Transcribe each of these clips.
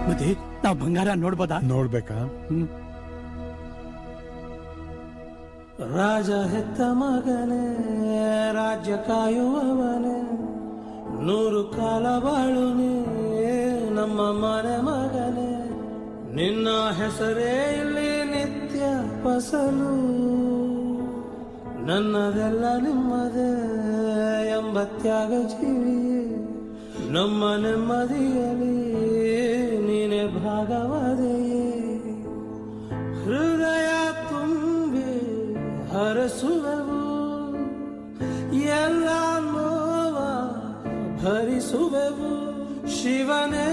ಮತ್ತೆ ನಾವು ಬಂಗಾರ ನೋಡ್ಬೋದಾ? ನೋಡ್ಬೇಕಾ? ರಾಜ ಹೆತ್ತ ಮಗನೇ, ರಾಜ್ಯ ಕಾಯುವವನೇ, 100 ಕಾಲ ಬಾಳುನೇ ನಮ್ಮ ಮನೆ ಮಗನೇ. ನಿನ್ನ ಹೆಸರೇ ಇಲ್ಲಿ ನಿತ್ಯ ಫಸಲು, ನನ್ನದೆಲ್ಲ ನಿಮ್ಮದೇ ಎಂಬ ತ್ಯಾಗ ಜೀವಿಯೇ. ನಮ್ಮ ನೆಮ್ಮದಿಯಲ್ಲಿ ನೀನೆ ಭಾಗವದೆಯೇ. ಹೃದಯ ತುಂಬಿ ಹರಸುವೆವು, ಎಲ್ಲ ನೋವ ಭರಿಸುವೆವು. ಶಿವನೇ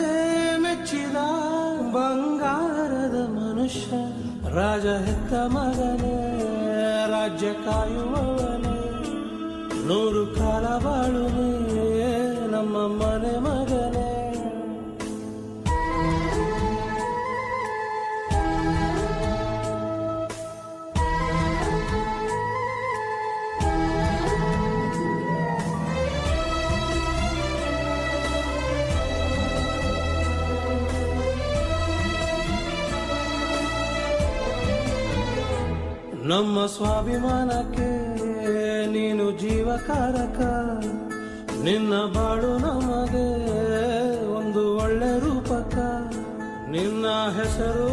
ಮೆಚ್ಚಿದ ಬಂಗಾರದ ಮನುಷ್ಯ, ರಾಜ ಹೆತ್ತ ಮಗನೇ, ರಾಜ್ಯ ಕಾಯುವವನೇ, 100 ಕಾಲ ಬಾಳುನೇ ನಮ್ಮ ಮನೆ ಮಗನೇ. ನಮ್ಮ ಸ್ವಾಭಿಮಾನಕ್ಕೆ ನೀನು ಜೀವಕಾರಕ, ನಿನ್ನ ಬಾಳು ನಮಗೆ ಒಂದು ಒಳ್ಳೆ ರೂಪಕ. ನಿನ್ನ ಹೆಸರು